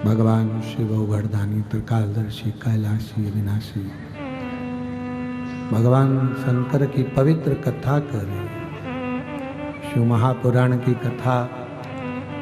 भगवान शिव उघड़दानी त्रिकालदर्शी कैलाशी अविनाशी भगवान शंकर की पवित्र कथा कर रहे, शिव महापुराण की कथा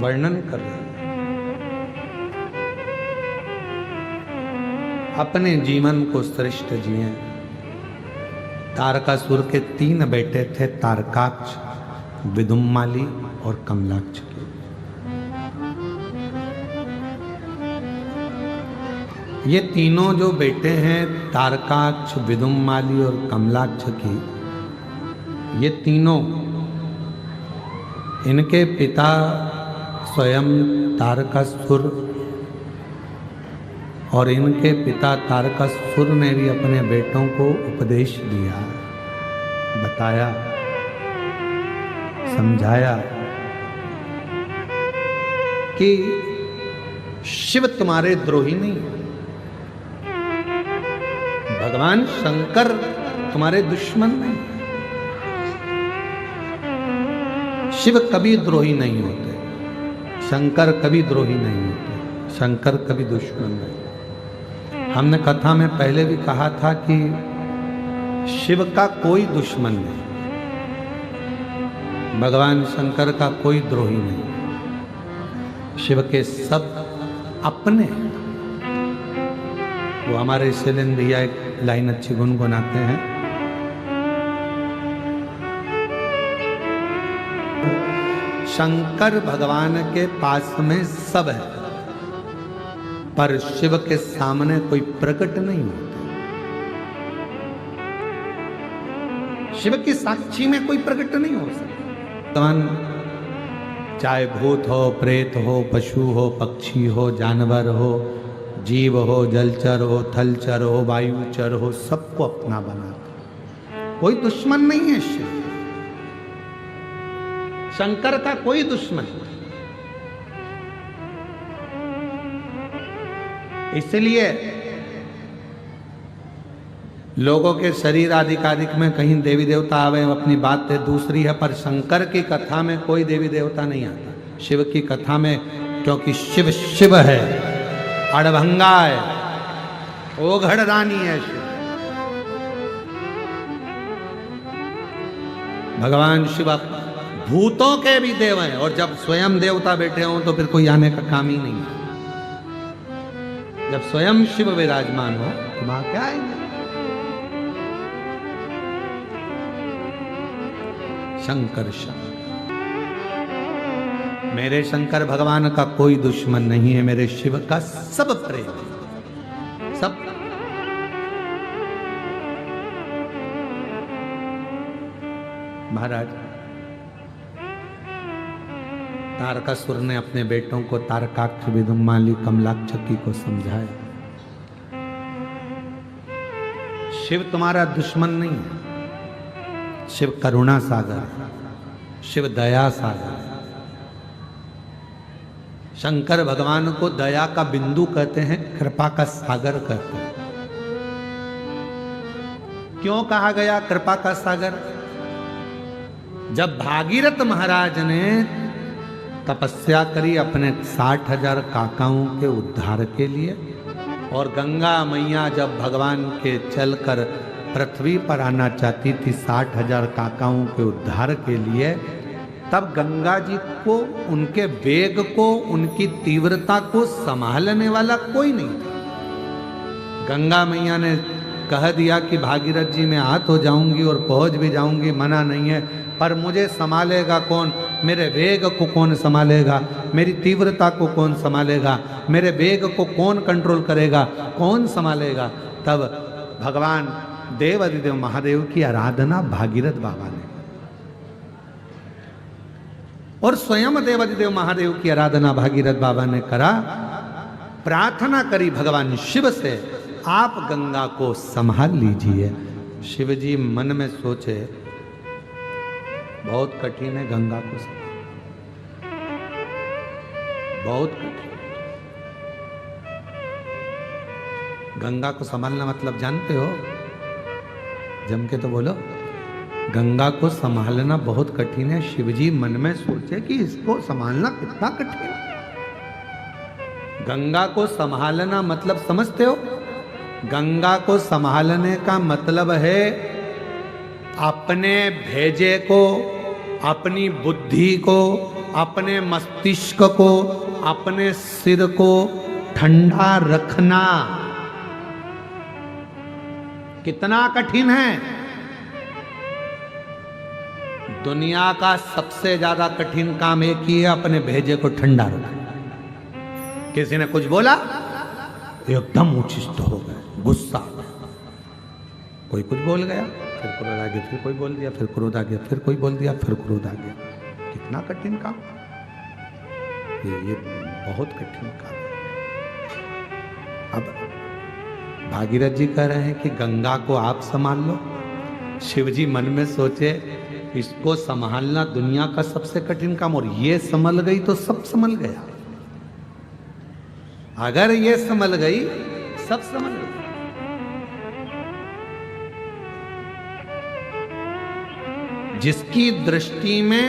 वर्णन कर रहे। अपने जीवन को श्रेष्ठ जिए। तारकासुर के 3 बेटे थे, तारकाक्ष, विदुम्माली और कमलाक्ष के। ये तीनों जो बेटे हैं, तारकाक्ष, विदुम्माली और कमलाक्ष की, ये तीनों, इनके पिता स्वयं तारकासुर और इनके पिता तारकासुर ने भी अपने बेटों को उपदेश दिया, बताया, समझाया कि शिव तुम्हारे द्रोही नहीं, भगवान शंकर तुम्हारे दुश्मन नहीं। शिव कभी द्रोही नहीं होते, शंकर कभी द्रोही नहीं होते, शंकर कभी दुश्मन नहीं। हमने कथा में पहले भी कहा था कि शिव का कोई दुश्मन नहीं, भगवान शंकर का कोई द्रोही नहीं, शिव के सब अपने। वो हमारे शैलेंद्र भैया एक लाइन अच्छी गुनगुनाते हैं, शंकर भगवान के पास में सब है, पर शिव के सामने कोई प्रकट नहीं होता। शिव की साक्षी में कोई प्रकट नहीं हो सकता। भगवान चाहे भूत हो, प्रेत हो, पशु हो, पक्षी हो, जानवर हो, जीव हो, जलचर हो, थलचर हो, वायुचर हो, सबको अपना बनाता, कोई दुश्मन नहीं है शिव। शंकर का कोई दुश्मन नहीं। इसलिए लोगों के शरीर आदिकादिक में कहीं देवी देवता आवे, अपनी बात है दूसरी है, पर शंकर की कथा में कोई देवी देवता नहीं आता। शिव की कथा में, क्योंकि शिव शिव है, अड़भंगा है, ओघड़ रानी है शिव। भगवान शिव भूतों के भी देव हैं, और जब स्वयं देवता बैठे हों तो फिर कोई आने का काम ही नहीं है। जब स्वयं शिव विराजमान हो तो वहां क्या आएंगे। शंकर शंकर, मेरे शंकर भगवान का कोई दुश्मन नहीं है, मेरे शिव का सब प्रेम है, सब। महाराज, तारकासुर ने अपने बेटों को तारकाक्ष, विदुम्माली, कमलाक्ष को समझाया, शिव तुम्हारा दुश्मन नहीं है, शिव करुणा सागर है, शिव दया सागर है। शंकर भगवान को दया का बिंदु कहते हैं, कृपा का सागर कहते हैं। क्यों कहा गया कृपा का सागर? जब भागीरथ महाराज ने तपस्या करी अपने 60,000 काकाओं के उद्धार के लिए, और गंगा मैया जब भगवान के चलकर पृथ्वी पर आना चाहती थी 60,000 काकाओं के उद्धार के लिए, तब गंगा जी को, उनके वेग को, उनकी तीव्रता को संभालने वाला कोई नहीं था। गंगा मैया ने कह दिया कि भागीरथ जी मैं हाथ हो जाऊंगी और पहुंच भी जाऊंगी, मना नहीं है, पर मुझे संभालेगा कौन? मेरे वेग को कौन संभालेगा? मेरी तीव्रता को कौन संभालेगा? मेरे वेग को कौन कंट्रोल करेगा? कौन संभालेगा? तब भगवान देवाधिदेव महादेव की आराधना भागीरथ बाबा ने, और स्वयं देवाधिदेव महादेव की आराधना भागीरथ बाबा ने करा। प्रार्थना करी भगवान शिव से, आप गंगा को संभाल लीजिए। शिव जी मन में सोचे, बहुत कठिन है गंगा को संभालना, बहुत कठिन। गंगा को संभालना मतलब जानते हो? जम के तो बोलो। गंगा को संभालना बहुत कठिन है। शिवजी मन में सोचे कि इसको संभालना कितना कठिन है। गंगा को संभालना मतलब समझते हो? गंगा को संभालने का मतलब है अपने भेजे को, अपनी बुद्धि को, अपने मस्तिष्क को, अपने सिर को ठंडा रखना। कितना कठिन है। दुनिया का सबसे ज्यादा कठिन काम एक ही है, अपने भेजे को ठंडा रखना। किसी ने कुछ बोला, एकदम उचिष्ट हो गए, गुस्सा। कोई कुछ बोल गया, फिर क्रोध आ गया, फिर कोई बोल दिया, फिर क्रोध आ गया, फिर कोई बोल दिया, फिर क्रोध आ गया। कितना कठिन काम, ये बहुत कठिन काम। अब भागीरथ जी कह रहे हैं कि गंगा को आप संभाल लो। शिव जी मन में सोचे इसको संभालना दुनिया का सबसे कठिन काम, और ये संभल गई तो सब संभल गया। अगर ये संभल गई, सब संभल गई। जिसकी दृष्टि में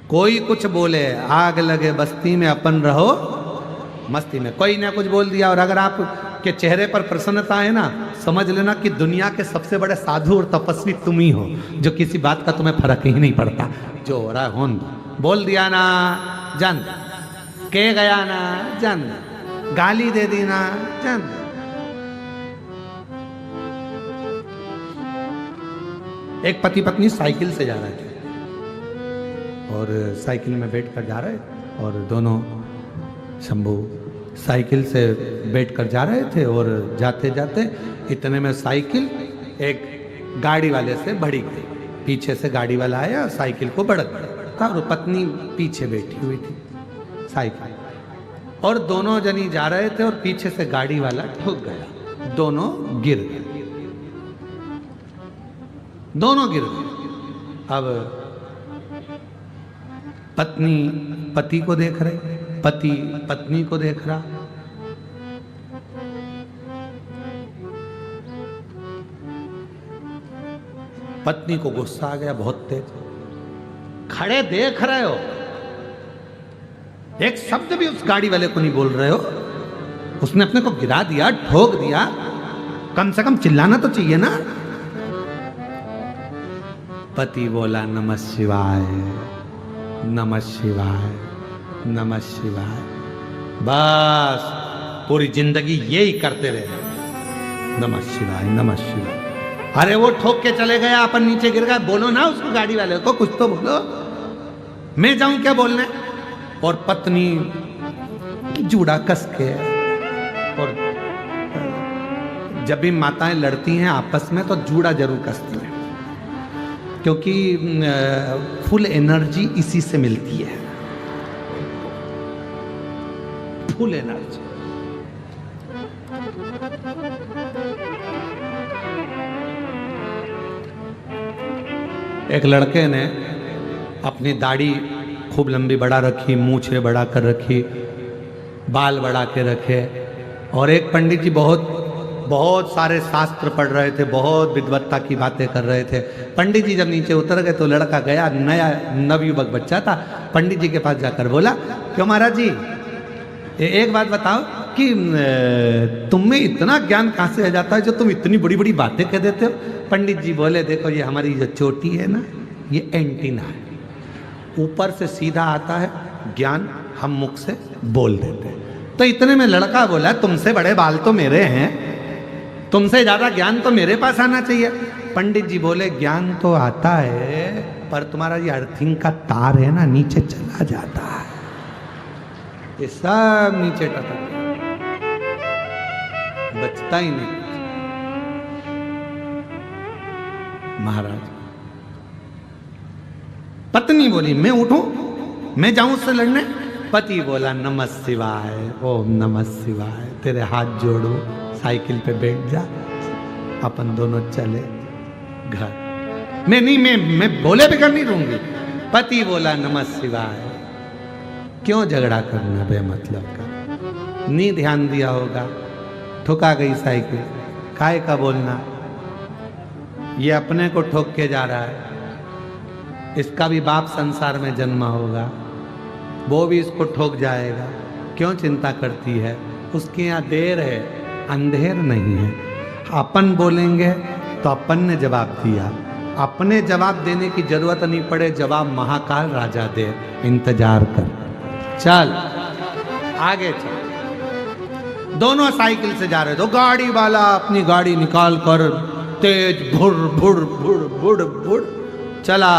कोई कुछ बोले, आग लगे बस्ती में अपन रहो मस्ती में। कोई ने कुछ बोल दिया और अगर आप के चेहरे पर प्रसन्नता है ना, समझ लेना कि दुनिया के सबसे बड़े साधु और तपस्वी तुम ही हो, जो किसी बात का तुम्हें फर्क ही नहीं पड़ता। जो हो रहा है होन दो। बोल दिया ना, जान के गया ना, जान गाली दे दी ना, जान। एक पति पत्नी साइकिल से जा रहे थे और साइकिल में बैठकर जा रहे, और दोनों शंभू साइकिल से बैठकर जा रहे थे, और जाते जाते इतने में साइकिल एक गाड़ी वाले से भड़ी गई। पीछे से गाड़ी वाला आया, साइकिल को बढ़ता, और पत्नी पीछे बैठी हुई थी साइकिल, और दोनों जनी जा रहे थे, और पीछे से गाड़ी वाला ठुक गया। दोनों गिर गए, दोनों गिर गए। अब पत्नी पति को देख रही, पति पत्नी को देख रहा। पत्नी को गुस्सा आ गया बहुत तेज। खड़े देख रहे हो, एक शब्द भी उस गाड़ी वाले को नहीं बोल रहे हो। उसने अपने को गिरा दिया, ठोक दिया, कम से कम चिल्लाना तो चाहिए ना। पति बोला नमः शिवाय, नमः शिवाय, नमः शिवाय। बस पूरी जिंदगी यही करते रहे, नमः शिवाय, नमः शिवाय। अरे वो ठोक के चले गया, अपन नीचे गिर गया। बोलो ना उसको, गाड़ी वाले को कुछ तो बोलो। मैं जाऊं क्या बोलने? और पत्नी जूड़ा कस के, और जब भी माताएं लड़ती हैं आपस में तो जूड़ा जरूर कसती हैं, क्योंकि फुल एनर्जी इसी से मिलती है, फुल एनर्जी। एक लड़के ने अपनी दाढ़ी खूब लंबी बढ़ा रखी, मूछें बढ़ा कर रखी, बाल बढ़ा के रखे, और एक पंडित जी बहुत सारे शास्त्र पढ़ रहे थे, बहुत विद्वत्ता की बातें कर रहे थे। पंडित जी जब नीचे उतर गए तो लड़का गया, नया नवयुवक बच्चा था, पंडित जी के पास जाकर बोला, क्यों महाराज जी, एक बात बताओ कि तुम में इतना ज्ञान कहाँ से आ जाता है जो तुम इतनी बड़ी बड़ी बातें कह देते हो? पंडित जी बोले, देखो ये हमारी जो चोटी है ना, ये एंटीना है, ऊपर से सीधा आता है ज्ञान, हम मुख से बोल देते हैं। तो इतने में लड़का बोला, तुमसे बड़े बाल तो मेरे हैं, तुमसे ज्यादा ज्ञान तो मेरे पास आना चाहिए। पंडित जी बोले, ज्ञान तो आता है, पर तुम्हारा ये अर्थिंग का तार है ना, नीचे चला जाता है, ये सब नीचे टपक बचता ही नहीं। महाराज, पत्नी बोली, मैं उठूं, मैं जाऊं उससे लड़ने? पति बोला, नमः शिवाय, ओम नमः शिवाय, तेरे हाथ जोड़ू, साइकिल पे बैठ जा, अपन दोनों चले घर। मैं बोले बिगड़ नहीं दूंगी। पति बोला, नमः शिवाय। क्यों झगड़ा करना बेमतलब का? नहीं ध्यान दिया होगा, ठुका गई साइकिल, काय का बोलना? ये अपने को ठोक के जा रहा है, इसका भी बाप संसार में जन्मा होगा, वो भी इसको ठोक जाएगा। क्यों चिंता करती है? उसके यहाँ देर है, अंधेर नहीं है। अपन बोलेंगे तो अपन ने जवाब दिया, अपने जवाब देने की जरूरत नहीं पड़े, जवाब महाकाल राजा दे, इंतजार कर। चल आगे चल। दोनों साइकिल से जा रहे तो गाड़ी वाला अपनी गाड़ी निकाल कर तेज भुड़ भुड़ भुड़ भुड़ भुड़ चला।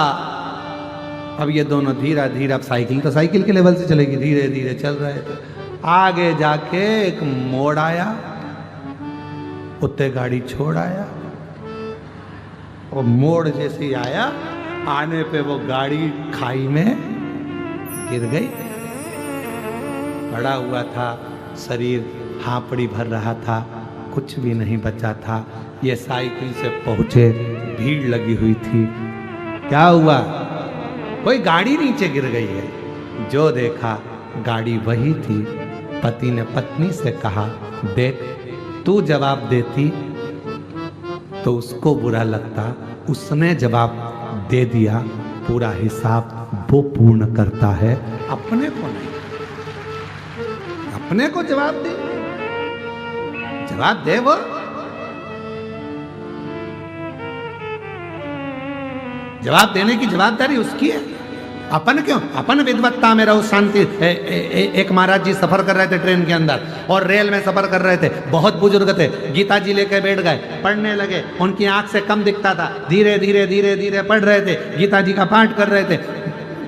अब ये दोनों धीरे धीरे, अब साइकिल तो साइकिल के लेवल से चलेगी, धीरे धीरे चल रहे थे। आगे जाके एक मोड़ आया, उत्ते गाड़ी छोड़ आया, और मोड़ जैसे ही आया, आने पे वो गाड़ी खाई में गिर गई। पड़ा हुआ था, शरीर हांपड़ी भर रहा था, कुछ भी नहीं बचा था। ये साइकिल से पहुंचे, भीड़ लगी हुई थी। क्या हुआ? कोई गाड़ी नीचे गिर गई है। जो देखा गाड़ी वही थी। पति ने पत्नी से कहा, देख तू जवाब देती तो उसको बुरा लगता, उसने जवाब दे दिया, पूरा हिसाब वो पूर्ण करता है, अपने को नहीं। अपने को जवाब दे, जवाब दे वो। जवाब देने की जवाबदारी उसकी है, अपन क्यों? अपन विद्वत्ता में रहो, शांति। एक महाराज जी सफर कर रहे थे ट्रेन के अंदर, और रेल में सफर कर रहे थे। बहुत बुजुर्ग थे, गीता जी लेके बैठ गए, पढ़ने लगे। उनकी आंख से कम दिखता था, धीरे धीरे धीरे धीरे पढ़ रहे थे, गीता जी का पाठ कर रहे थे।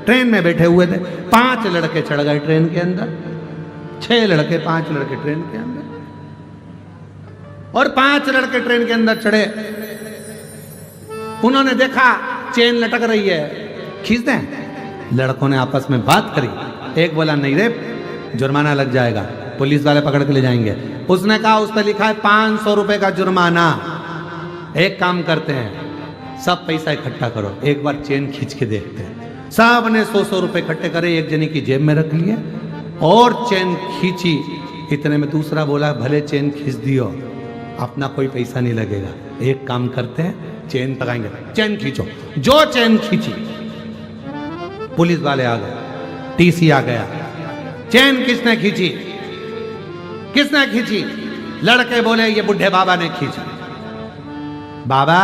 ट्रेन में बैठे हुए थे। 5 लड़के चढ़ गए ट्रेन के अंदर, 6 लड़के, 5 लड़के ट्रेन के अंदर, और 5 लड़के ट्रेन के अंदर चढ़े। उन्होंने देखा चेन लटक रही है, खींच दें। लड़कों ने आपस में बात करी। एक बोला, नहीं रे, जुर्माना लग जाएगा, पुलिस वाले पकड़ के ले जाएंगे। उसने कहा, उस पर लिखा है 500 रुपए का जुर्माना। एक काम करते हैं, सब पैसा इकट्ठा करो, एक बार चेन खींच के देखते हैं। सब ने 100 रुपए इकट्ठे करे, एक जने की जेब में रख लिए और चेन खींची। इतने में दूसरा बोला, भले चेन खींच दियो, अपना कोई पैसा नहीं लगेगा, एक काम करते हैं, चेन लगाएंगे, चेन खींचो। जो चेन खींची, पुलिस वाले आ गए, टीसी आ गया। चेन किसने खींची? किसने खींची? लड़के बोले, ये बुढ़े बाबा ने खींची। बाबा,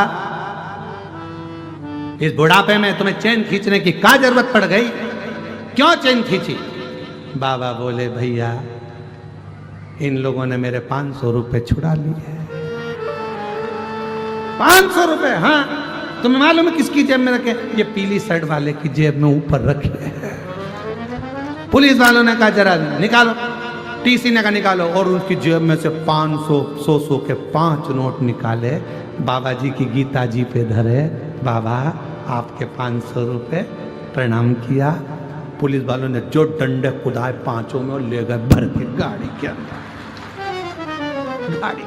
इस बुढ़ापे में तुम्हें चेन खींचने की क्या जरूरत पड़ गई? क्यों चेन खींची? बाबा बोले, भैया इन लोगों ने मेरे 500 रुपए छुड़ा लिए। 500 रुपए? हाँ। तुम्हें मालूम है किसकी जेब में रखे? ये पीली शर्ट वाले की जेब में ऊपर रखे। पुलिस वालों ने कहा, जरा निकालो। टीसी ने कहा, निकालो। और उनकी जेब में से 500, 100 के 5 नोट निकाले, बाबा जी की गीता जी पे धरे। बाबा, आपके 500 रुपए, प्रणाम किया। पुलिस वालों ने जो डंडे कुदाए 5 में, और ले गए भर के गाड़ी के अंदर। गाड़ी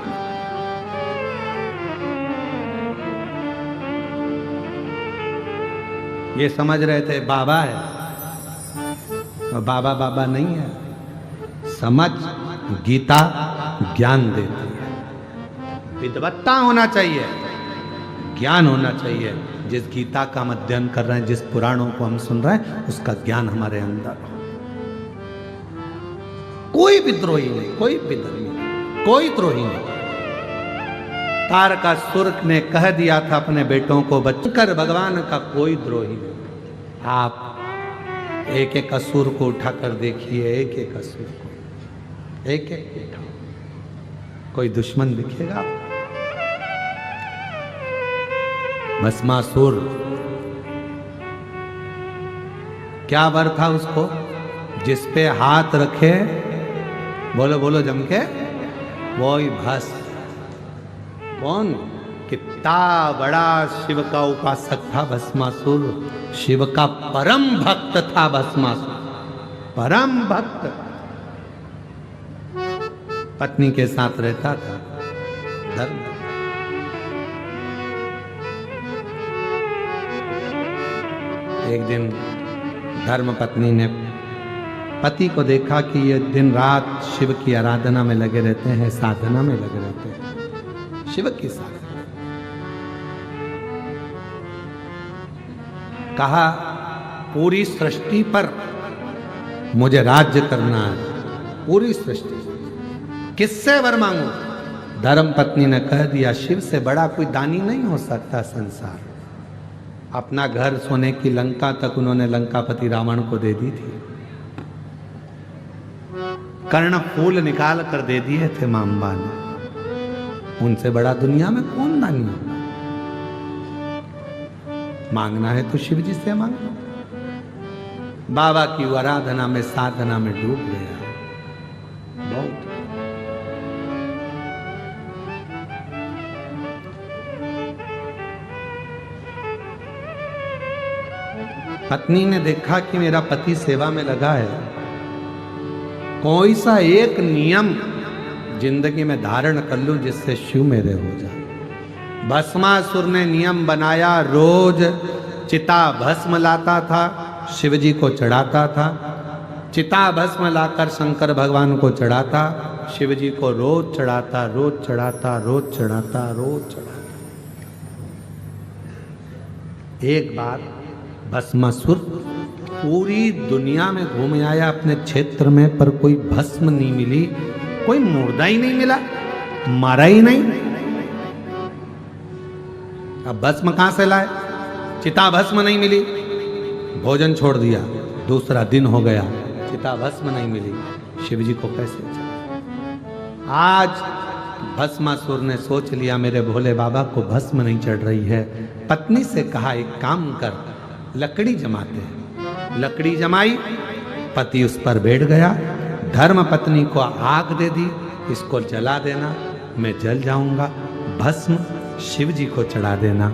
ये समझ रहे थे बाबा है, और बाबा बाबा नहीं है। समझ, गीता ज्ञान देती है। विद्वत्ता होना चाहिए, ज्ञान होना चाहिए। जिस गीता का हम अध्ययन कर रहे हैं, जिस पुराणों को हम सुन रहे हैं, उसका ज्ञान हमारे अंदर हो। कोई विद्रोही नहीं, कोई विद्रोही नहीं, कोई द्रोही नहीं। तारकासुर ने कह दिया था अपने बेटों को, बचकर भगवान का कोई द्रोही नहीं। आप एक एक असुर को उठाकर देखिए, एक एक असुर को, एक एक उठाओ, कोई दुश्मन दिखेगा? भस्मासुर, क्या वर था उसको? जिस पे हाथ रखे, बोलो बोलो जम के, वो ही भस्म। कौन? कितना बड़ा शिव का उपासक था भस्मासुर। शिव का परम भक्त था भस्मासुर, परम भक्त। पत्नी के साथ रहता था, धर्म। एक दिन धर्म पत्नी ने पति को देखा कि ये दिन रात शिव की आराधना में लगे रहते हैं, साधना में लगे रहते हैं, शिव के साथ। कहा, पूरी सृष्टि पर मुझे राज्य करना है, पूरी सृष्टि। किससे वर मांगू? धर्म पत्नी ने कह दिया, शिव से बड़ा कोई दानी नहीं हो सकता संसार। अपना घर सोने की लंका तक उन्होंने लंकापति रावण को दे दी थी। कर्ण फूल निकाल कर दे दिए थे मांबा ने। उनसे बड़ा दुनिया में कौन दानी होगा? मांगना है तो शिव जी से मांगो। बाबा की आराधना में साधना में डूब गया बहुत। पत्नी ने देखा कि मेरा पति सेवा में लगा है, कोई सा एक नियम जिंदगी में धारण कर लूं जिससे शिव मेरे हो जाए। भस्मासुर ने नियम बनाया, रोज चिता भस्म लाता था, शिव जी को चढ़ाता था। चिता भस्म लाकर शंकर भगवान को चढ़ाता, शिव जी को रोज चढ़ाता, रोज चढ़ाता, रोज चढ़ाता, रोज चढ़ाता। एक बार भस्मासुर पूरी दुनिया में घूम आया अपने क्षेत्र में, पर कोई भस्म नहीं मिली, कोई मुर्दा ही नहीं मिला, मारा ही नहीं। अब भस्म कहां से लाए? चिता भस्म नहीं मिली, भोजन छोड़ दिया। दूसरा दिन हो गया, चिता भस्म नहीं मिली, शिव जी को कैसे चढ़े? आज भस्मासुर ने सोच लिया मेरे भोले बाबा को भस्म नहीं चढ़ रही है। पत्नी से कहा, एक काम कर, लकड़ी जमाते हैं। लकड़ी जमाई, पति उस पर बैठ गया। धर्म पत्नी को आग दे दी, इसको जला देना, मैं जल जाऊंगा। भस्म शिव जी को चढ़ा देना,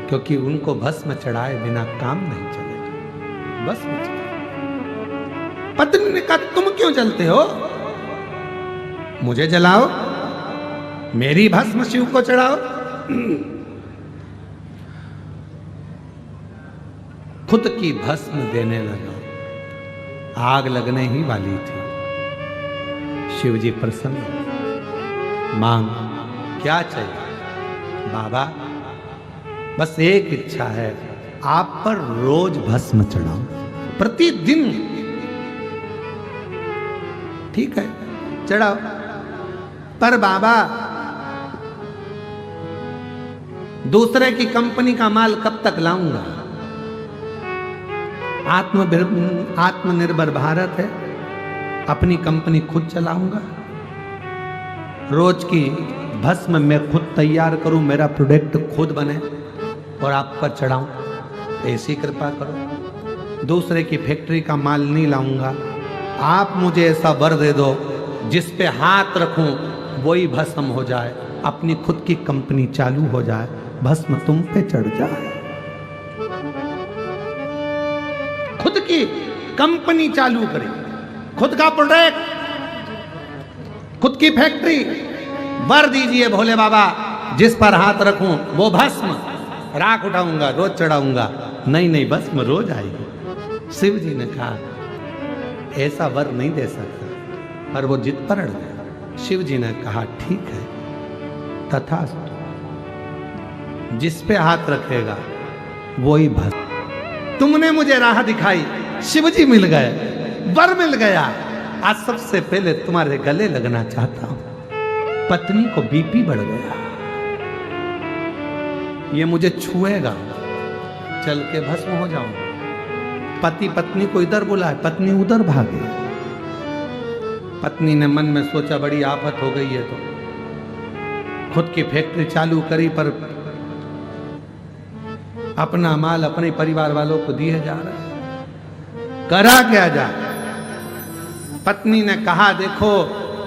क्योंकि उनको भस्म चढ़ाए बिना काम नहीं चलेगा। भस्म चढ़ा। पत्नी ने कहा, तुम क्यों जलते हो? मुझे जलाओ, मेरी भस्म शिव को चढ़ाओ। खुद की भस्म देने लगा। आग लगने ही वाली थी। शिव जी प्रसन्न। मांग, क्या चाहिए? बाबा, बस एक इच्छा है, आप पर रोज भस्म चढ़ाऊं, प्रतिदिन। ठीक है, चढ़ाओ, पर बाबा दूसरे की कंपनी का माल कब तक लाऊंगा? आत्मनिर्भर भारत है, अपनी कंपनी खुद चलाऊंगा। रोज की भस्म मैं खुद तैयार करूं, मेरा प्रोडक्ट खुद बने और आप पर चढ़ाऊं, ऐसी कृपा करो। दूसरे की फैक्ट्री का माल नहीं लाऊंगा। आप मुझे ऐसा वर दे दो, जिस पे हाथ रखूं वही भस्म हो जाए, अपनी खुद की कंपनी चालू हो जाए, भस्म तुम पे चढ़ जाए। खुद की कंपनी चालू करें, खुद का प्रोडक्ट, खुद की फैक्ट्री। वर दीजिए भोले बाबा, जिस पर हाथ रखूं वो भस्म, राख उठाऊंगा, रोज चढ़ाऊंगा। नहीं नहीं, भस्म रोज आएगी। शिव जी ने कहा, ऐसा वर नहीं दे सकता, पर वो जिद पर अड़ गया। शिव जी ने कहा, ठीक है, तथास्तु, जिस पे हाथ रखेगा वही भस्म। तुमने मुझे राह दिखाई, शिव जी मिल गए, वर मिल गया। आज सबसे पहले तुम्हारे गले लगना चाहता हूं। पत्नी को बीपी बढ़ गया, ये मुझे छुएगा, चल के भस्म हो जाऊंगा। पति पत्नी को इधर बुलाए, पत्नी उधर भागे। पत्नी ने मन में सोचा, बड़ी आफत हो गई है, तो खुद की फैक्ट्री चालू करी, पर अपना माल अपने परिवार वालों को दिए जा रहा है, करा क्या जाए? पत्नी ने कहा, देखो,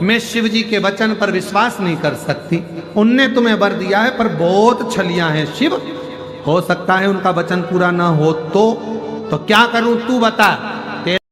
मैं शिव जी के वचन पर विश्वास नहीं कर सकती। उनने तुम्हें वर दिया है, पर बहुत छलियां हैं शिव, हो सकता है उनका वचन पूरा ना हो तो क्या करूं, तू बता।